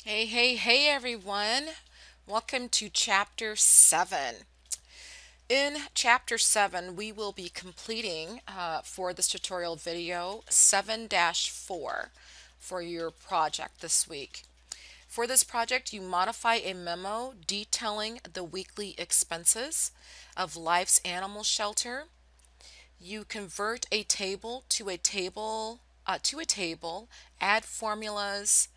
Hey, hey, hey, everyone. Welcome to Chapter 7. In Chapter 7, we will be completing for this tutorial video 7-4 for your project this week. For this project, you modify a memo detailing the weekly expenses of Life's Animal Shelter. You convert a table to a table, add formulas,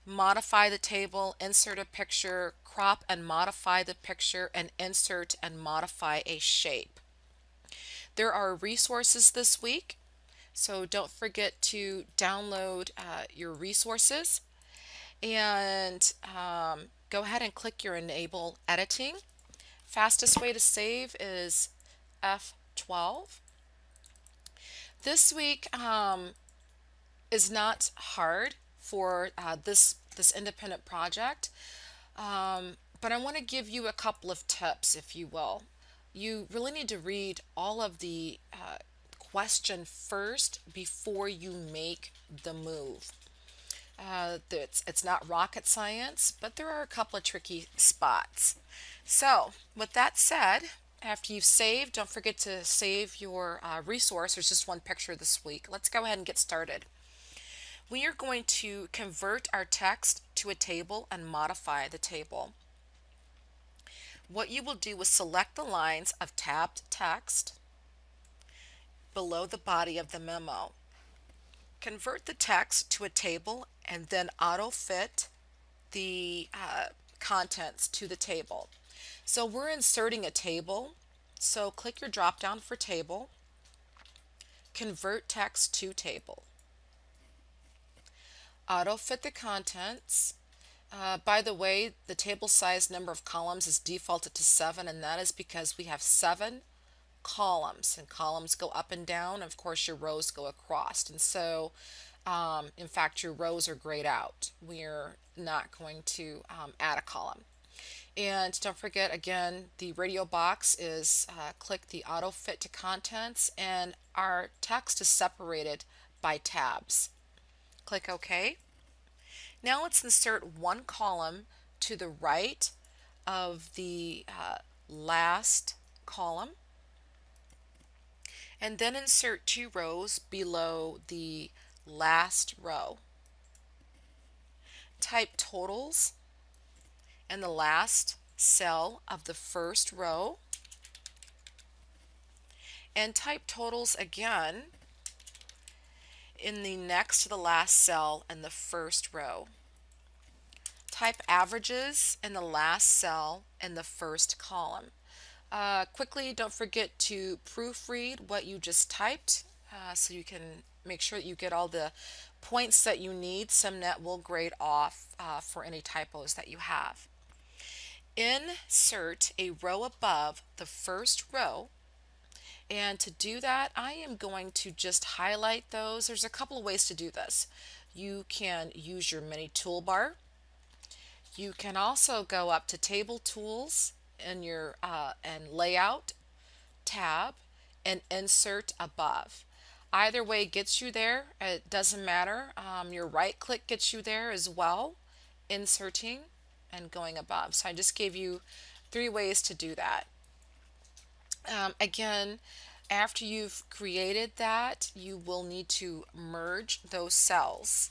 modify the table, insert a picture, crop and modify the picture, and insert and modify a shape. There are resources this week, so don't forget to download your resources and go ahead and click your Enable Editing. Fastest way to save is F12. This week is not hard for this independent project. But I want to give you a couple of tips, if you will. You really need to read all of the question first before you make the move. It's not rocket science, but there are a couple of tricky spots. So, with that said, after you've saved, don't forget to save your resource. There's just one picture this week. Let's go ahead and get started. We are going to convert our text to a table and modify the table. What you will do is select the lines of tabbed text below the body of the memo. Convert the text to a table and then auto-fit the contents to the table. So we're inserting a table. So click your drop down for table, convert text to table, auto-fit the contents. By the way, the table size number of columns is defaulted to 7, and that is because we have 7 columns, and columns go up and down. Of course, your rows go across, and so in fact your rows are grayed out. We're not going to add a column. And don't forget, again, the radio box is click the auto fit to contents, and our text is separated by tabs. Click OK. Now let's insert one column to the right of the last column, and then insert 2 rows below the last row. Type totals in the last cell of the first row, and type totals again in the next to the last cell in the first row. Type averages in the last cell in the first column. Quickly, don't forget to proofread what you just typed so you can make sure that you get all the points that you need. SimNet will grade off for any typos that you have. Insert a row above the first row, and to do that I am going to just highlight those. There's a couple of ways to do this. You can use your mini toolbar. You can also go up to Table Tools in your and Layout tab and insert above. Either way gets you there. It doesn't matter. Your right click gets you there as well, inserting and going above. So I just gave you 3 ways to do that. Again, after you've created that, you will need to merge those cells.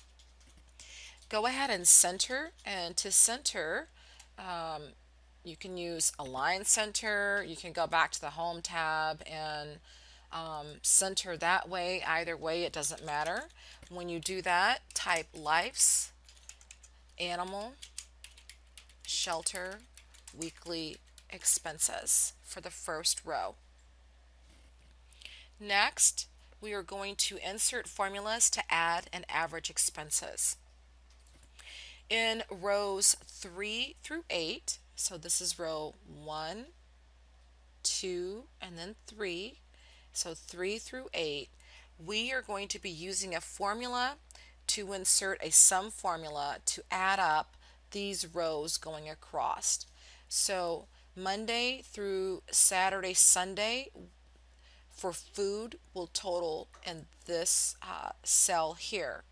Go ahead and center, and to center, you can use Align Center. You can go back to the Home tab and center that way. Either way, it doesn't matter. When you do that, type Life's Animal Shelter weekly expenses for the first row. Next, we are going to insert formulas to add and average expenses. In rows 3 through 8, so this is row 1, 2, and then 3, so 3 through 8, we are going to be using a formula to insert a sum formula to add up these rows going across. So Monday through Saturday, Sunday for food will total in this cell here.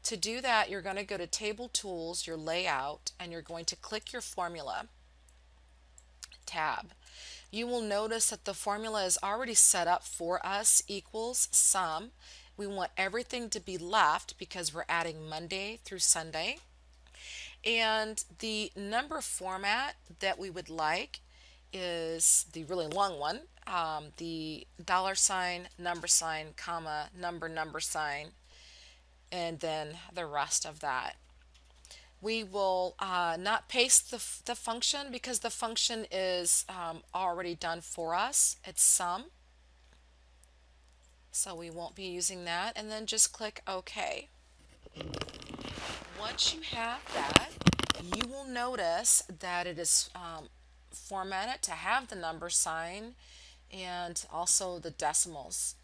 To do that, you're going to go to Table Tools, your Layout, and you're going to click your Formula tab. You will notice that the formula is already set up for us, equals sum. We want everything to be left because we're adding Monday through Sunday. And the number format that we would like is the really long one, the dollar sign, number sign, comma, number sign, and then the rest of that. We will not paste the function because the function is already done for us. It's sum. So we won't be using that. And then just click OK. Once you have that, you will notice that it is formatted to have the number sign and also the decimals,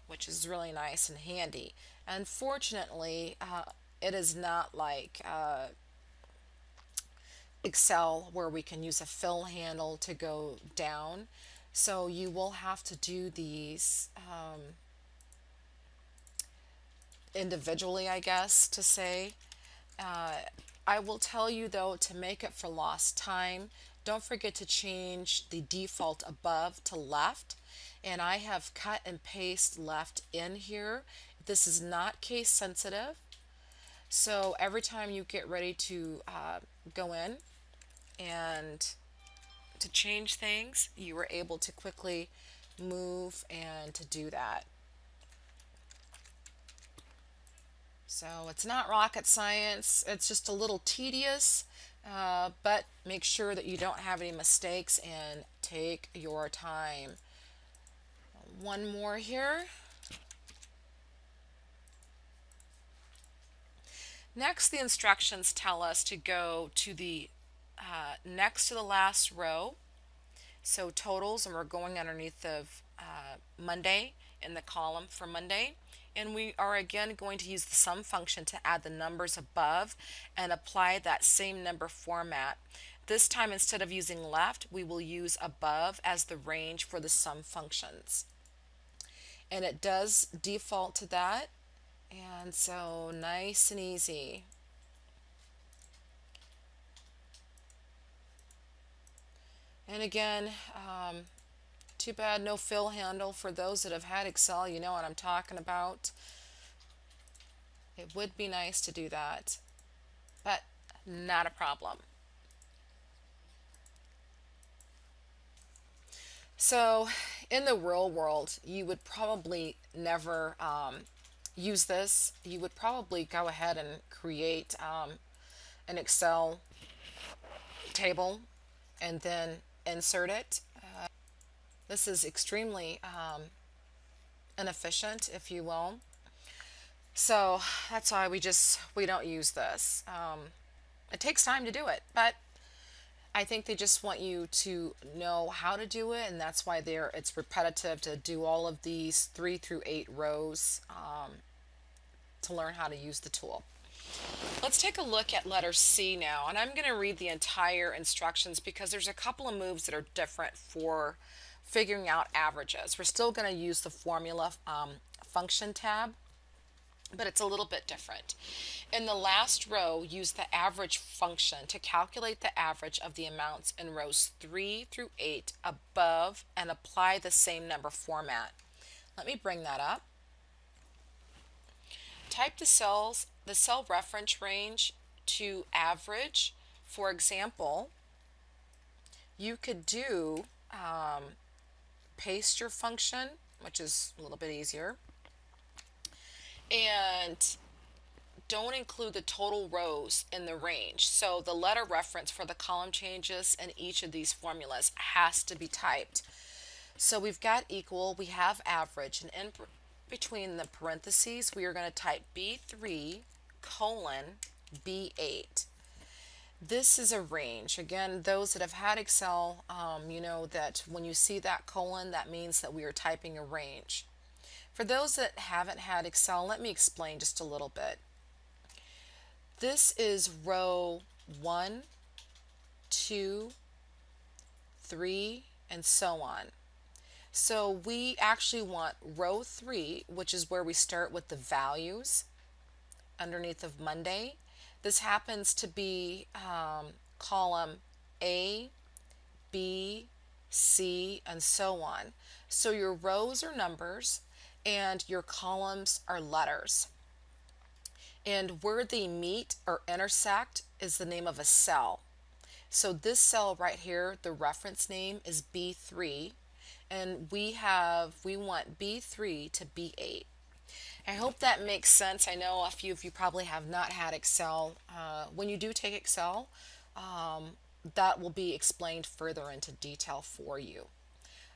which is really nice and handy. Unfortunately, it is not like Excel where we can use a fill handle to go down. So you will have to do these individually, I guess, to say. I will tell you though, to make it for lost time, don't forget to change the default above to left. And I have cut and paste left in here. This is not case sensitive. So every time you get ready to go in and to change things, you are able to quickly move and to do that. So it's not rocket science, it's just a little tedious, but make sure that you don't have any mistakes and take your time. One more here. Next, the instructions tell us to go to the next to the last row, so totals, and we're going underneath of Monday in the column for Monday. And we are again going to use the sum function to add the numbers above and apply that same number format. This time, instead of using left, we will use above as the range for the sum functions. And it does default to that. And so nice and easy. And again, too bad no fill handle. For those that have had Excel, you know what I'm talking about. It would be nice to do that, but not a problem. So in the real world, you would probably never use this. You would probably go ahead and create an Excel table and then insert it. This is extremely inefficient, if you will. So that's why we don't use this. It takes time to do it, but I think they just want you to know how to do it, and that's why it's repetitive to do all of these 3 through 8 rows to learn how to use the tool. Let's take a look at letter C now, and I'm going to read the entire instructions because there's a couple of moves that are different for figuring out averages. We're still going to use the formula function tab, but it's a little bit different. In the last row, use the average function to calculate the average of the amounts in rows 3 through 8 above and apply the same number format. Let me bring that up. Type the cell reference range to average. For example, you could do paste your function, which is a little bit easier, and don't include the total rows in the range. So the letter reference for the column changes in each of these formulas has to be typed. So we've got equal, we have average, and in between the parentheses we are going to type B3 colon B8. This is a range. Again, those that have had Excel, you know that when you see that colon, that means that we are typing a range. For those that haven't had Excel, let me explain just a little bit. This is row 1, 2, 3, and so on. So we actually want row 3, which is where we start with the values, underneath of Monday. This happens to be column A, B, C, and so on. So your rows are numbers and your columns are letters. And where they meet or intersect is the name of a cell. So this cell right here, the reference name is B3, and we want B3 to B8. I hope that makes sense. I know a few of you probably have not had Excel. When you do take Excel, that will be explained further into detail for you.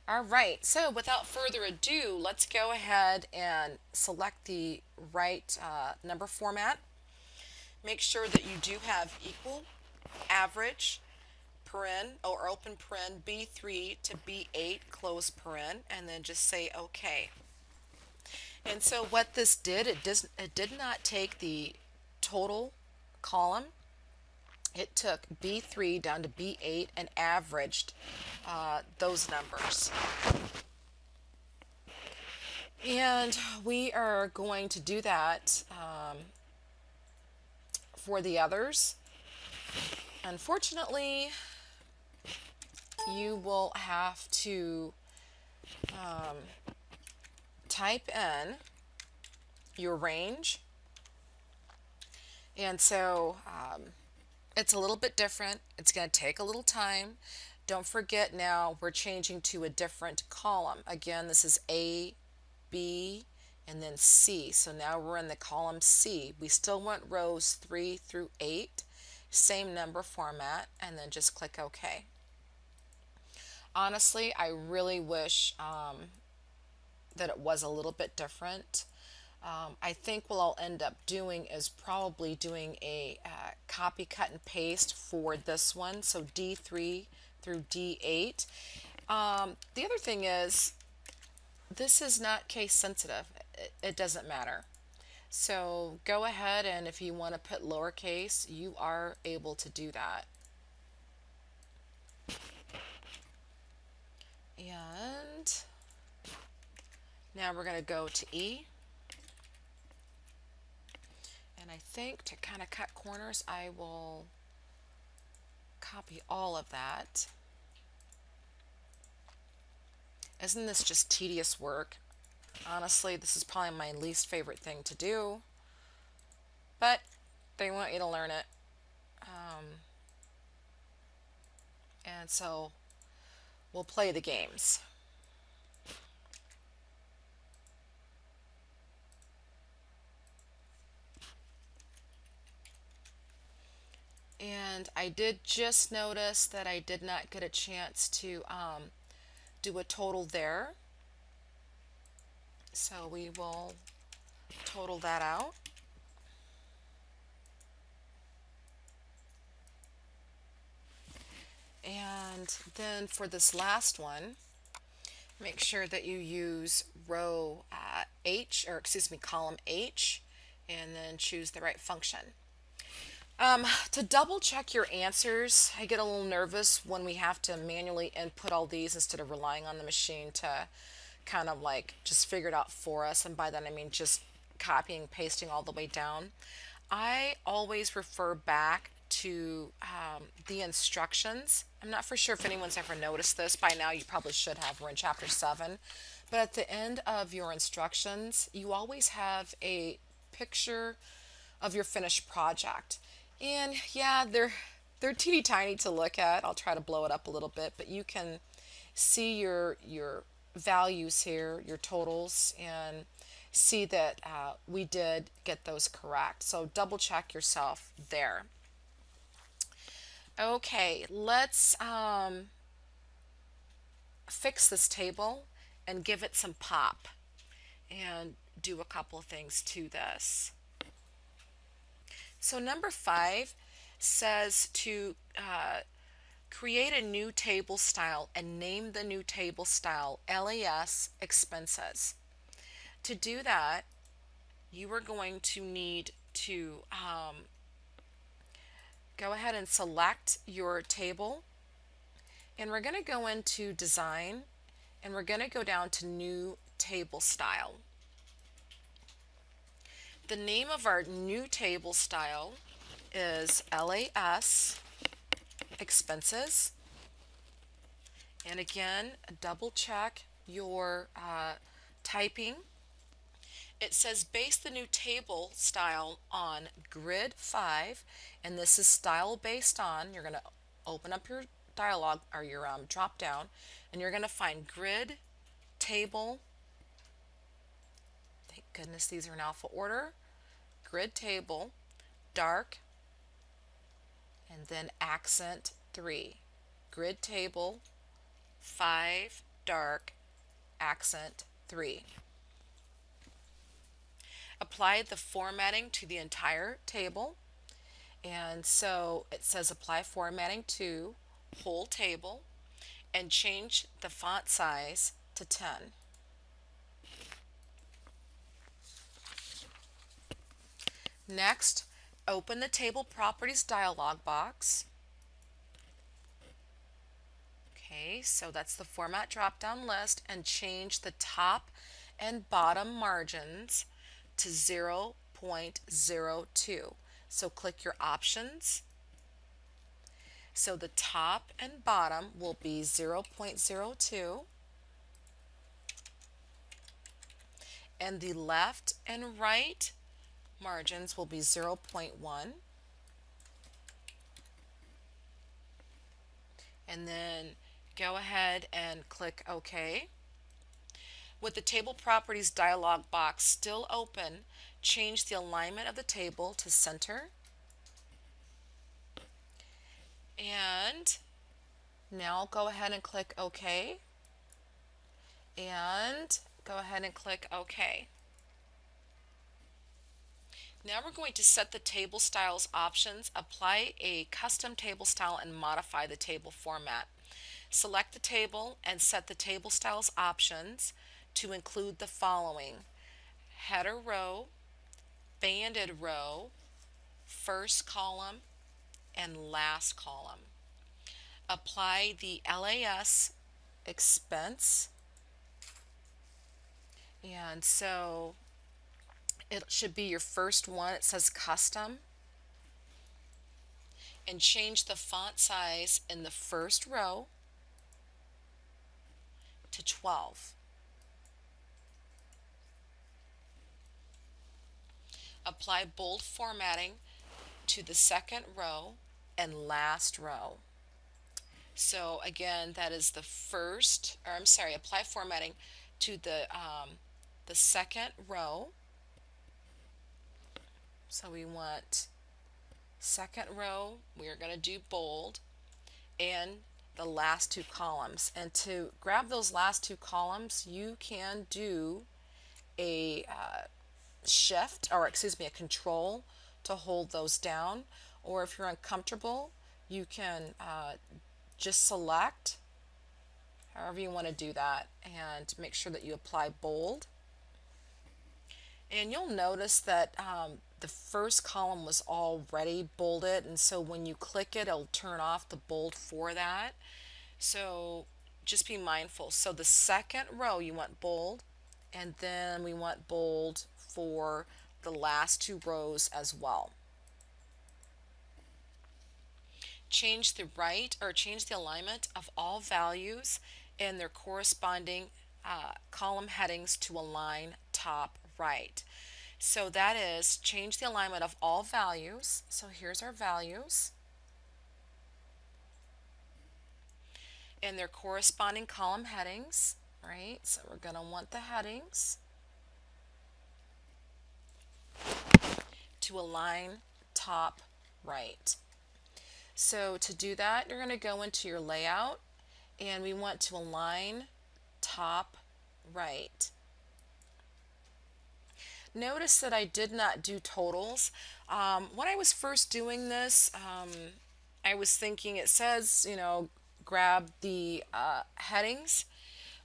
All right, so without further ado, let's go ahead and select the right number format. Make sure that you do have equal, average, paren or open paren B3 to B8 close paren, and then just say OK. And so what this did, it did not take the total column. It took B3 down to B8 and averaged those numbers. And we are going to do that for the others. Unfortunately, you will have to type in your range. And so it's a little bit different. It's going to take a little time. Don't forget now we're changing to a different column. Again, this is A, B, and then C. So now we're in the column C. We still want rows 3 through 8, same number format, and then just click OK. Honestly, I really wish that it was a little bit different. I think what I'll end up doing is probably doing a copy, cut, and paste for this one. So D3 through D8. The other thing is, this is not case sensitive. It doesn't matter. So go ahead, and if you want to put lowercase, you are able to do that. And now we're going to go to E. And I think to kind of cut corners, I will copy all of that. Isn't this just tedious work? Honestly, this is probably my least favorite thing to do, but they want you to learn it. And so we'll play the games. And I did just notice that I did not get a chance to do a total there. So we will total that out. And then for this last one, make sure that you use row H, or excuse me, column H, and then choose the right function. To double check your answers, I get a little nervous when we have to manually input all these instead of relying on the machine to kind of like just figure it out for us. And by that I mean just copying, pasting all the way down. I always refer back to the instructions. I'm not for sure if anyone's ever noticed this. By now you probably should have. We're in chapter 7. But at the end of your instructions, you always have a picture of your finished project. And yeah, they're teeny tiny to look at. I'll try to blow it up a little bit, but you can see your values here, your totals, and see that we did get those correct. So double check yourself there. Okay, let's fix this table and give it some pop and do a couple things to this. So number 5 says to create a new table style and name the new table style LAS expenses. To do that, you are going to need to go ahead and select your table, and we're going to go into design, and we're going to go down to new table style. The name of our new table style is LAS Expenses. And again, double check your typing. It says base the new table style on grid 5, and this is style based on. You're going to open up your dialog or your drop down, and you're going to find grid table. Thank goodness these are in alpha order. Grid table, dark, and then accent 3. Grid table 5, dark, accent 3. Apply the formatting to the entire table. And so it says apply formatting to whole table and change the font size to 10. Next, open the Table Properties dialog box. Okay, so that's the format drop-down list, and change the top and bottom margins to 0.02. So click your options. So the top and bottom will be 0.02, and the left and right margins will be 0.1. And then go ahead and click OK. With the Table Properties dialog box still open, change the alignment of the table to center. And now go ahead and click OK. And go ahead and click OK. Now we're going to set the table styles options, apply a custom table style, and modify the table format. Select the table and set the table styles options to include the following: header row, banded row, first column, and last column. Apply the LAS expense, and so it should be your first one. It says custom, and change the font size in the first row to 12. Apply bold formatting to the second row and last row. So again, that is the first, or I'm sorry, apply formatting to the second row. So we want second row, we are going to do bold, and the last two columns. And to grab those last two columns, you can do a shift, or excuse me, a control to hold those down. Or if you're uncomfortable, you can just select, however you want to do that, and make sure that you apply bold. And you'll notice that the first column was already bolded, and so when you click it, it'll turn off the bold for that. So just be mindful. So the second row you want bold, and then we want bold for the last two rows as well. Change the alignment of all values and their corresponding column headings to align top right. So that is, change the alignment of all values. So here's our values and their corresponding column headings, right? So we're going to want the headings to align top right. So to do that, you're going to go into your layout, and we want to align top right. Notice that I did not do totals. When I was first doing this, I was thinking, it says, grab the headings,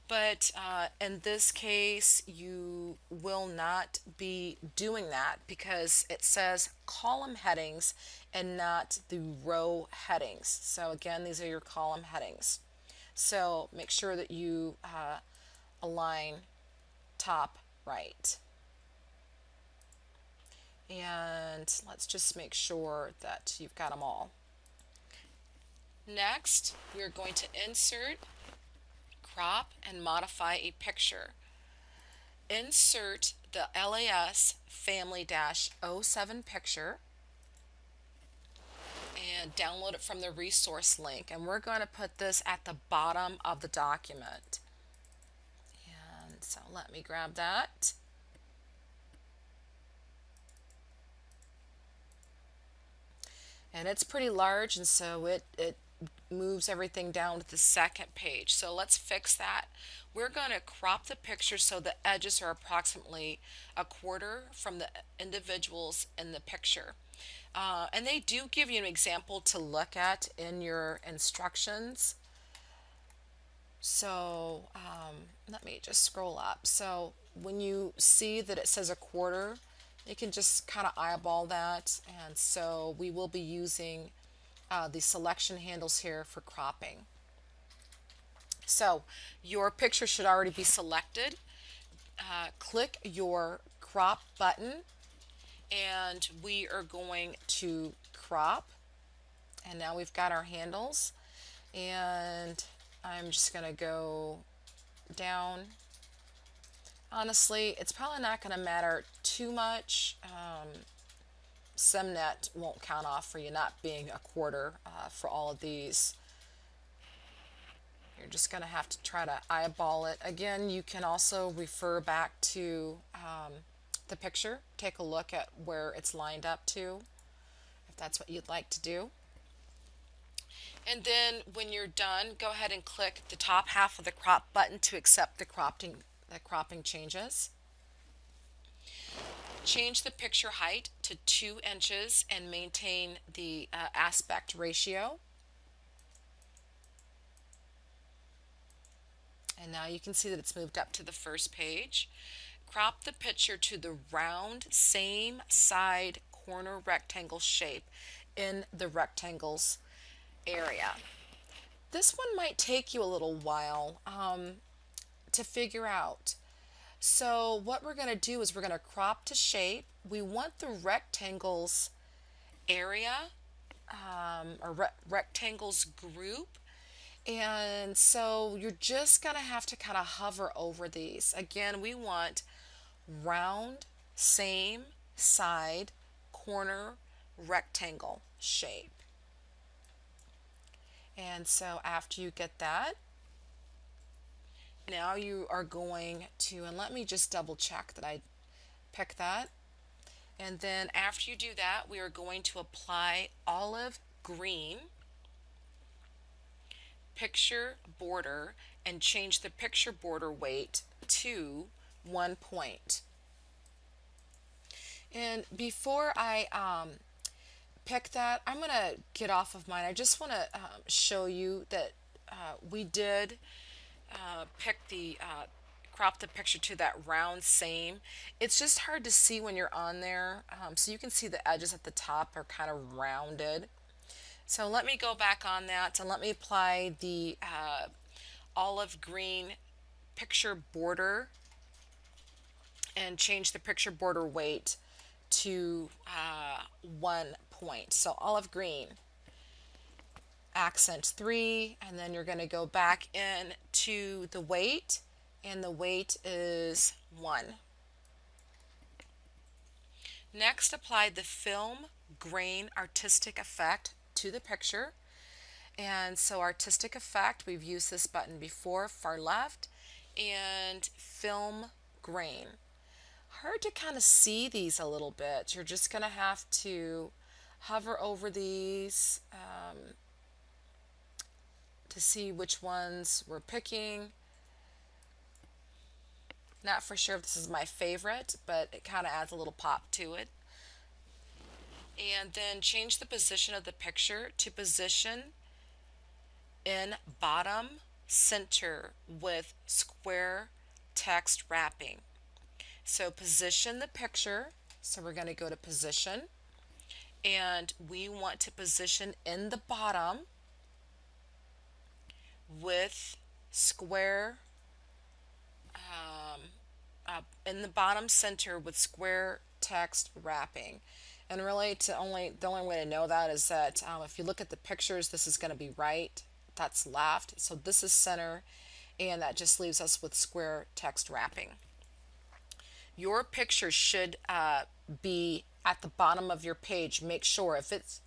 but in this case you will not be doing that because it says column headings and not the row headings. So again, these are your column headings. So make sure that you align top right. And let's just make sure that you've got them all. Next, we're going to insert, crop, and modify a picture. Insert the LAS Family-07 picture and download it from the resource link. And we're going to put this at the bottom of the document. And so let me grab that. And it's pretty large, and so it moves everything down to the second page. So let's fix that. We're going to crop the picture so the edges are approximately a quarter from the individuals in the picture. And they do give you an example to look at in your instructions. So let me just scroll up. So when you see that it says a quarter, you can just kind of eyeball that. And so we will be using the selection handles here for cropping. So your picture should already be selected. Click your crop button and we are going to crop. And now we've got our handles, and I'm just going to go down. Honestly, it's probably not going to matter too much. SEMnet won't count off for you not being a quarter for all of these. You're just going to have to try to eyeball it. Again, you can also refer back to the picture, take a look at where it's lined up to, if that's what you'd like to do. And then when you're done, go ahead and click the top half of the crop button to accept the cropping changes. Change the picture height to 2 inches and maintain the aspect ratio. And now you can see that it's moved up to the first page. Crop the picture to the round, same side corner rectangle shape in the rectangles area. This one might take you a little while to figure out. So what we're going to do is we're going to crop to shape. We want the rectangles area or rectangles group. And so you're just going to have to kind of hover over these. Again, we want round, same side, corner, rectangle shape. And so after you get that, now you are going to, and let me just double check that I pick that. And then after you do that, we are going to apply olive green picture border and change the picture border weight to 1 point. And before I pick that, I'm going to get off of mine. I just want to show you that we did crop the picture to that round same. It's just hard to see when you're on there. So you can see the edges at the top are kind of rounded. So let me go back on that and let me apply the olive green picture border and change the picture border weight to 1 point. So olive green, accent 3, and then you're going to go back in to the weight, and the weight is 1. Next, apply the film grain artistic effect to the picture. And so artistic effect, we've used this button before, far left, and film grain. Hard to kind of see these a little bit. You're just going to have to hover over these to see which ones we're picking. Not for sure if this is my favorite, but it kind of adds a little pop to it. And then change the position of the picture to position in bottom center with square text wrapping. So position the picture. So we're going to go to position, and we want to position in the bottom with square in the bottom center with square text wrapping. And really, the only way to know that is that if you look at the pictures, this is going to be right, that's left. So this is center, and that just leaves us with square text wrapping. Your picture should be at the bottom of your page. Make sure if it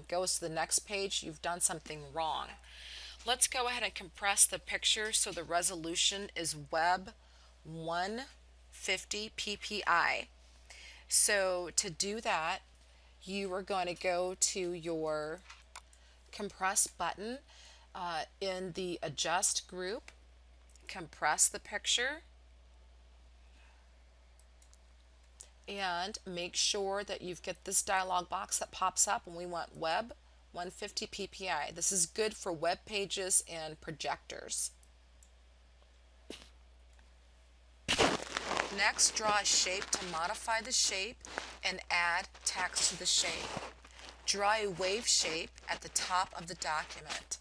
goes to the next page, you've done something wrong. Let's go ahead and compress the picture so the resolution is web 150 ppi. So to do that, you are going to go to your compress button in the adjust group, compress the picture, and make sure that you've got this dialog box that pops up, and we want web 150 ppi. This is good for web pages and projectors. Next, draw a shape to modify the shape and add text to the shape. Draw a wave shape at the top of the document.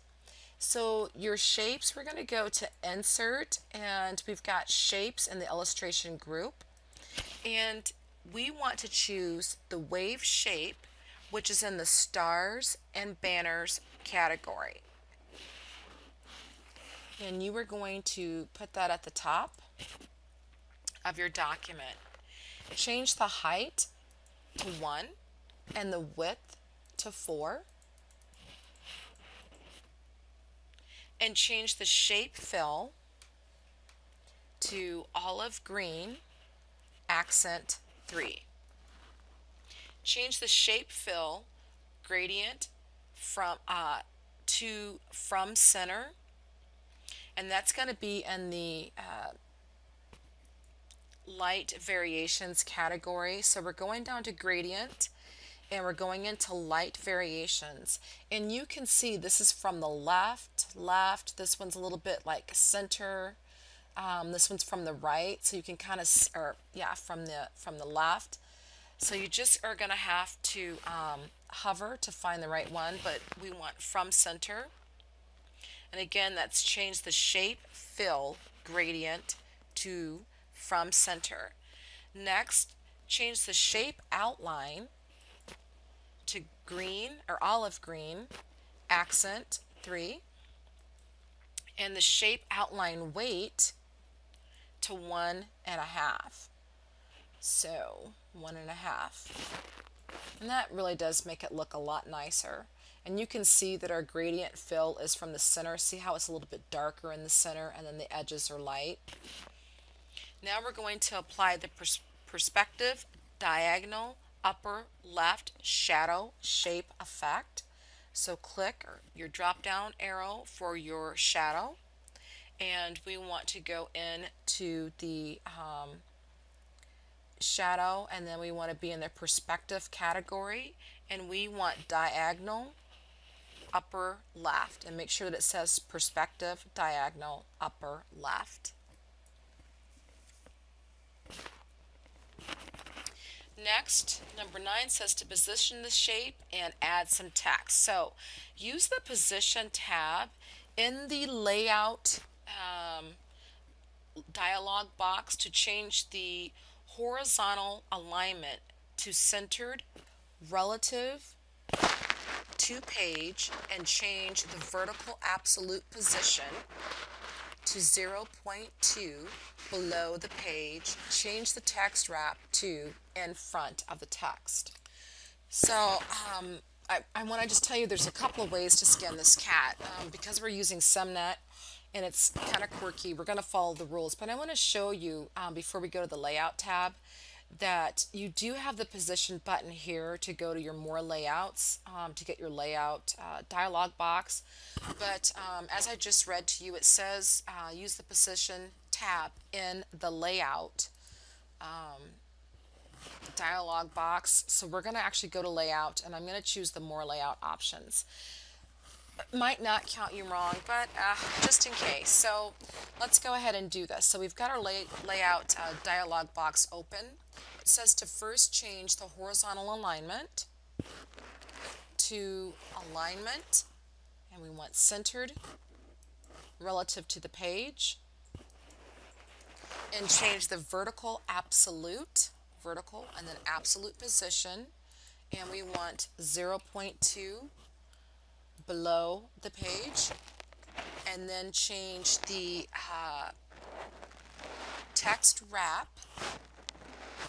So your shapes, we're going to go to Insert, and we've got Shapes in the illustration group. And we want to choose the wave shape, which is in the stars and banners category. And you are going to put that at the top of your document. Change the height to 1 and the width to 4. And change the shape fill to olive green, accent 3. Change the shape fill gradient from center, and that's going to be in the light variations category. So we're going down to gradient, and we're going into light variations, and you can see this is from the left, this one's a little bit like center, this one's from the right, so you can kind of, from the left. So you just are going to have to hover to find the right one, but we want from center. And again, that's change the shape fill gradient to from center. Next, change the shape outline to green or olive green, accent 3. And the shape outline weight to 1.5. So 1.5. And that really does make it look a lot nicer. And you can see that our gradient fill is from the center. See how it's a little bit darker in the center and then the edges are light. Now we're going to apply the perspective, diagonal, upper left shadow shape effect. So click your drop down arrow for your shadow, and we want to go into the shadow, and then we want to be in the perspective category, and we want diagonal upper left, and make sure that it says perspective diagonal upper left. Next, number 9 says to position the shape and add some text. So use the position tab in the layout dialog box to change the horizontal alignment to centered relative to page, and change the vertical absolute position to 0.2 below the page. Change the text wrap to in front of the text. So I want to just tell you there's a couple of ways to skin this cat. Because we're using SEMnet and it's kind of quirky, we're going to follow the rules. But I want to show you before we go to the layout tab that you do have the position button here to go to your more layouts, to get your layout dialog box. But as I just read to you, it says use the position tab in the layout dialog box. So we're going to actually go to layout, and I'm going to choose the more layout options. It might not count you wrong, but just in case. So let's go ahead and do this. So we've got our layout dialog box open. It says to first change the horizontal alignment to alignment, and we want centered relative to the page, and change the vertical absolute vertical and then absolute position, and we want 0.2 below the page, and then change the text wrap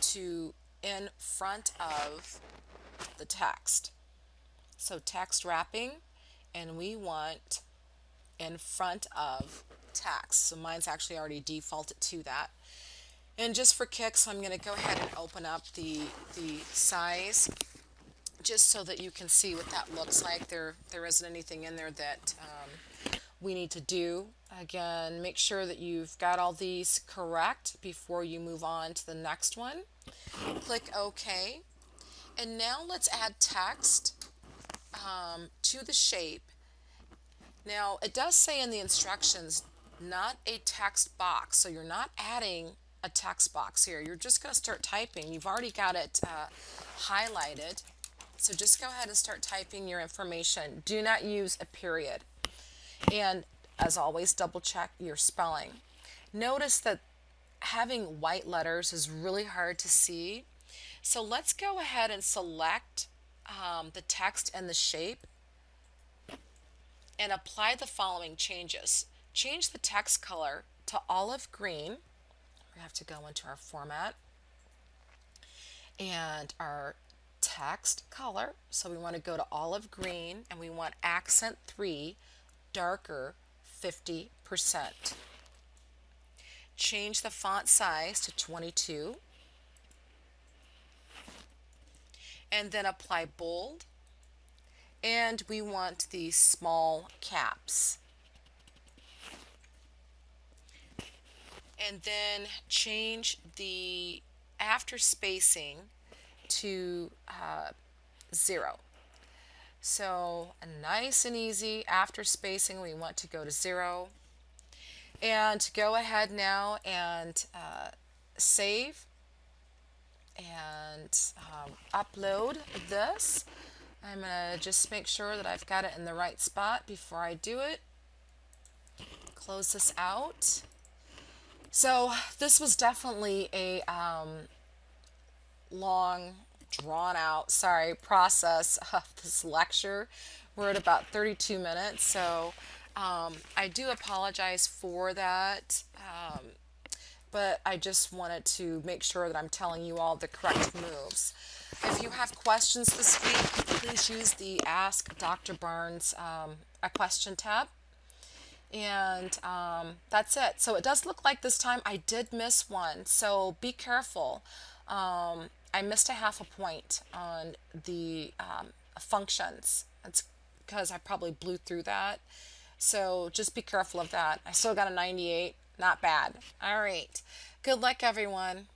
to in front of the text. So text wrapping, and we want in front of text. So mine's actually already defaulted to that. And just for kicks, I'm going to go ahead and open up the size just so that you can see what that looks like. There isn't anything in there that we need to do. Again, make sure that you've got all these correct before you move on to the next one. Click OK. And now let's add text to the shape. Now, it does say in the instructions, not a text box. So you're not adding a text box here. You're just going to start typing. You've already got it highlighted. So just go ahead and start typing your information. Do not use a period. And as always, double check your spelling. Notice that having white letters is really hard to see. So let's go ahead and select the text and the shape and apply the following changes. Change the text color to olive green. We have to go into our format and our text color. So we want to go to olive green, and we want accent 3, darker 50%. Change the font size to 22, and then apply bold, and we want the small caps. And then change the after spacing to 0. So nice and easy. After spacing, we want to go to 0. And go ahead now and save and upload this. I'm going to just make sure that I've got it in the right spot before I do it. Close this out. So this was definitely a long, drawn out, process of this lecture. We're at about 32 minutes, so I do apologize for that, but I just wanted to make sure that I'm telling you all the correct moves. If you have questions this week, please use the Ask Dr. Barnes a question tab. And that's it. So it does look like this time I did miss one, so be careful. I missed a half a point on the functions. That's because I probably blew through that. So just be careful of that. I still got a 98. Not bad. All right. Good luck, everyone.